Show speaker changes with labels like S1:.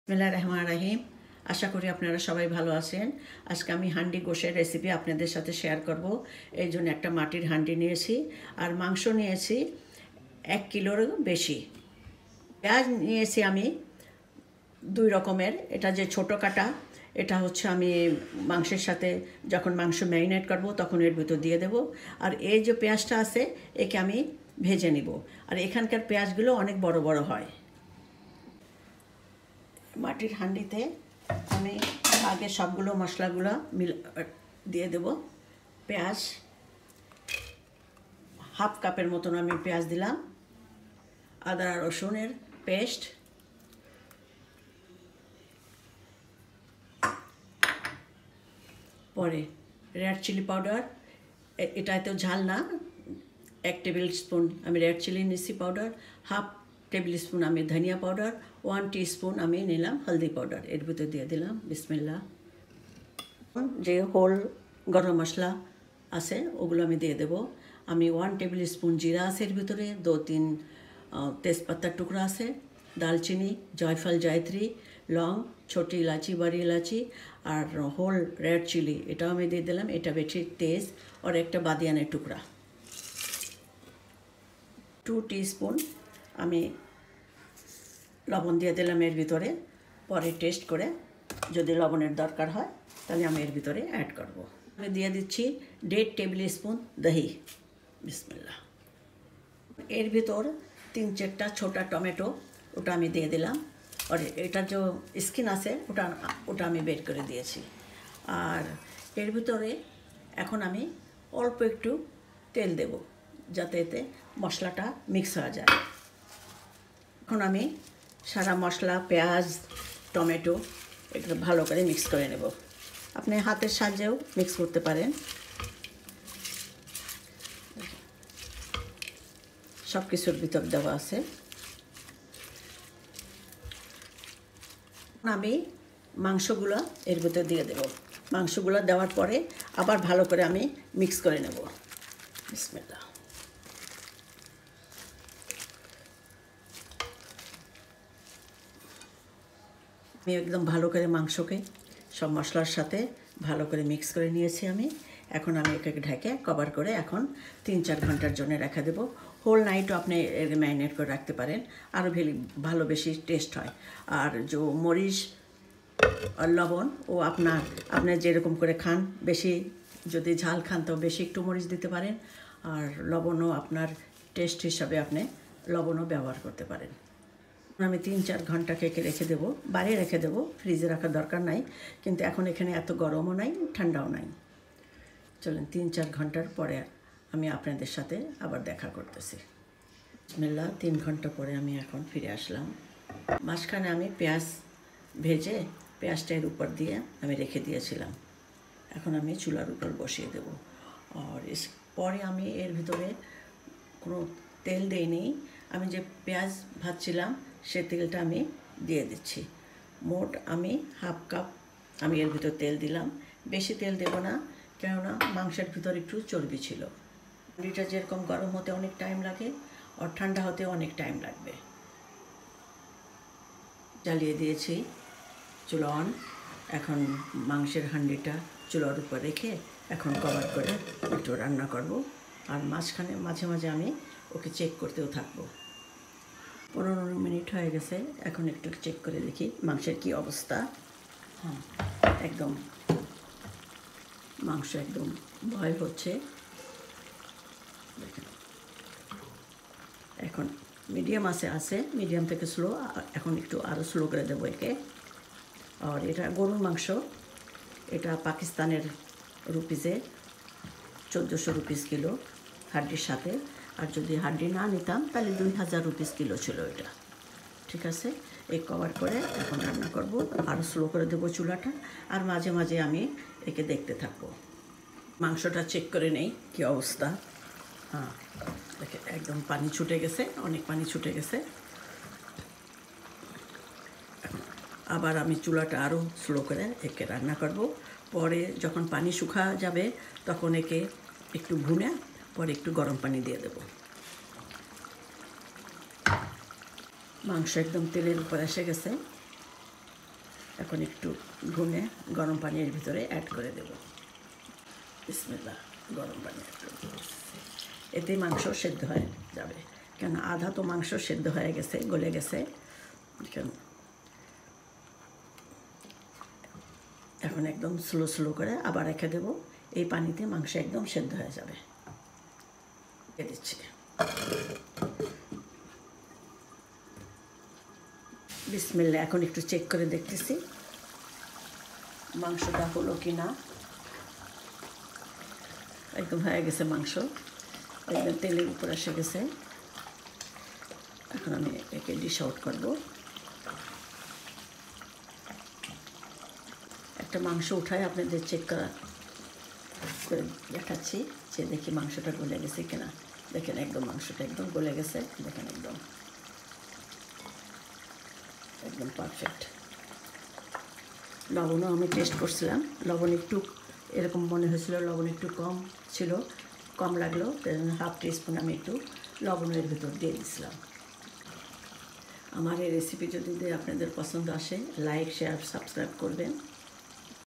S1: বিসমিল্লাহির রহমানির রহিম। আশা করি আপনারা সবাই ভালো আছেন। আজকে আমি হান্ডি গোশের রেসিপি আপনাদের সাথে শেয়ার করব। এই জন্য একটা মাটির হান্ডি নিয়েছি আর মাংস নিয়েছি 1 কিলোরও বেশি। পেঁয়াজ নিয়েছি আমি 2 রকমের। এটা যে ছোট কাটা, এটা হচ্ছে আমি মাংসের সাথে যখন মাংস ম্যারিনেট করব তখন এর ভিতর দিয়ে দেব। আর এই যে পেঁয়াজটা আছে একে আমি ভেজে নিব। আর এখানকার পেঁয়াজগুলো অনেক বড় বড় হয়। মাটির হাঁডিতে আমি আগে সবগুলো মশলাগুলো দিয়ে দেব। পেঁয়াজ হাফ কাপের মতন আমি পেঁয়াজ দিলাম। আদা রসুনের পেস্ট, পরে রেড চিলি পাউডার, এটা এত ঝাল না, 1 টেবিল স্পুন আমি রেড চিলি নিচ্ছি পাউডার, হাফ টেবিল স্পুন আমি ধনিয়া পাউডার, 1 টিস্পুন আমি নিলাম হলদি পাউডার, এর ভিতরে দিয়ে দিলাম। বিসমিল্লাহ। যে হোল গরম মশলা আছে ওগুলো আমি দিয়ে দেব। আমি 1 টেবিল স্পুন জিরা আছে এর ভিতরে, 2-3 তেজপাতার টুকরা আছে, দালচিনি, জয়ফল, জয়ত্রী, লং, ছোটি ইলাচি, বড়ি ইলাচি আর হোল রেড চিলি এটাও আমি দিয়ে দিলাম। এটা বেশি তেজ। আর একটা বাদিয়ানের টুকরা। 2 টিস্পুন আমি লবণ দিয়ে দিলাম এর ভিতরে। পরে টেস্ট করে যদি লবণের দরকার হয় তাহলে আমি এর ভিতরে অ্যাড করব। আমি দিয়ে দিচ্ছি 1.5 টেবিল স্পুন দহি। বিসমিল্লাহ। এর ভিতর 3-4টা ছোটা টমেটো ওটা আমি দিয়ে দিলাম। আর এটার যে স্কিন আছে ওটা আমি বের করে দিয়েছি। আর এর ভিতরে এখন আমি অল্প একটু তেল দেব যাতে এতে মশলাটা মিক্স হয়ে যায়। এখন আমি সারা মশলা, পেঁয়াজ, টমেটো এটা ভালো করে মিক্স করে নেব। আপনি হাতের সাহায্যেও মিক্স করতে পারেন। সব কিছুর ভিতর দেওয়া আছে। আমি মাংসগুলো এর ভিতর দিয়ে দেব। মাংসগুলো দেওয়ার পরে আবার ভালো করে আমি মিক্স করে নেব। বিসমিল্লাহ। আমি একদম ভালো করে মাংসকে সব মশলার সাথে ভালো করে মিক্স করে নিয়েছি আমি। এখন আমি একে ঢেকে কভার করে এখন 3-4 ঘন্টার জন্য রেখে দেবো। হোল নাইটও আপনি ম্যারিনেট করে রাখতে পারেন, আরও ভালো বেশি টেস্ট হয়। আর যে মরিচ আর লবণ ও আপনার যেরকম করে খান, বেশি যদি ঝাল খান তো বেশি একটু মরিচ দিতে পারেন। আর লবণও আপনার টেস্ট হিসাবে আপনি লবণও ব্যবহার করতে পারেন। আমি 3-4 ঘন্টা কেকে রেখে দেবো, বাইরে রেখে দেবো, ফ্রিজে রাখার দরকার নাই। কিন্তু এখন এখানে এত গরমও নাই, ঠান্ডাও নাই। চলেন 3-4 ঘন্টার পরে আমি আপনাদের সাথে আবার দেখা করতেছি। বিসমিল্লাহ। 3 ঘন্টা পরে আমি এখন ফিরে আসলাম। মাঝখানে আমি পেঁয়াজ ভেজে পেঁয়াজটা এর উপর দিয়ে আমি রেখে দিয়েছিলাম। এখন আমি চুলার উপর বসিয়ে দেব। আর পরে আমি এর ভিতরে কোনো তেল দেইনি। আমি যে পেঁয়াজ ভাজছিলাম সে তেলটা আমি দিয়ে দিচ্ছি। মোট আমি হাফ কাপ আমি এর ভিতর তেল দিলাম। বেশি তেল দেব না, কেননা মাংসের ভিতর একটু চর্বি ছিল। হাঁড়িটা যেরকম গরম হতে অনেক টাইম লাগে আর ঠান্ডা হতেও অনেক টাইম লাগবে। জ্বালিয়ে দিয়েছি, চুলা অন। এখন মাংসের হাঁড়িটা চুলার উপর রেখে এখন কভার করে একটু রান্না করব। আর মাঝে মাঝে আমি ওকে চেক করতেও থাকবো। 15 মিনিট হয়ে গেছে। এখন একটু চেক করে দেখি মাংসের কি অবস্থা। হ্যাঁ, একদম মাংস একদম ভয় হচ্ছে। এখন মিডিয়াম আছে, মিডিয়াম থেকে স্লো। এখন একটু আরও স্লো করে দেবো একে। আর এটা গরুর মাংস, এটা পাকিস্তানের রুপিসে 1400 রুপিস কিলো হাড্ডির সাথে। আর যদি হাড্ডি না নিতাম তাহলে 2000 রুপিস কিলো ছিল এটা। ঠিক আছে, এই কভার করে এখন রান্না করব। আরও স্লো করে দেবো চুলাটা। আর মাঝে মাঝে আমি একে দেখতে থাকবো। মাংসটা চেক করে নেই কি অবস্থা। হ্যাঁ, দেখে একদম পানি ছুটে গেছে, অনেক পানি ছুটে গেছে। আবার আমি চুলাটা আরও স্লো করে একে রান্না করব। পরে যখন পানি শুকা যাবে তখন একে একটু ভুনে পরে একটু গরম পানি দিয়ে দেব। মাংস একদম তেলের উপর এসে গেছে। এখন একটু ভুনে গরম পানির ভিতরে অ্যাড করে দেব। বিসমিল্লাহ, গরম পানি অ্যাড করে দেব। এতে মাংস সেদ্ধ হয়ে যাবে, কেন আধা তো মাংস সেদ্ধ হয়ে গেছে, গলে গেছে। এখন একদম স্লো স্লো করে আবার রেখে দেব। এই পানিতে মাংস একদম সেদ্ধ হয়ে যাবে। দিচ্ছি বিসমিল্লাহ। এখন একটু চেক করে দেখতেছি মাংসটা হলো কি না। একদম হয়ে গেছে মাংস, একদম তেলের উপর এসে গেছে। এখন আমি একে ডিশ আউট করবো। একটা মাংস উঠায় আপনাদের চেক করে দেখাচ্ছি, যে দেখি মাংসটা গলে গেছে কিনা। দেখেন একদম মাংসটা একদম গলে গেছে, দেখেন একদম একদম পারফেক্ট। লবণও আমি টেস্ট করছিলাম, লবণ একটু এরকম মনে হয়েছিল, লবণ একটু কম ছিল, কম লাগলো। হাফ টিস্পুন আমি একটু লবণের ভিতর দিয়ে দিয়েছিলাম। আমার এই রেসিপি যদি আপনাদের পছন্দ আসে, লাইক, শেয়ার, সাবস্ক্রাইব করবেন।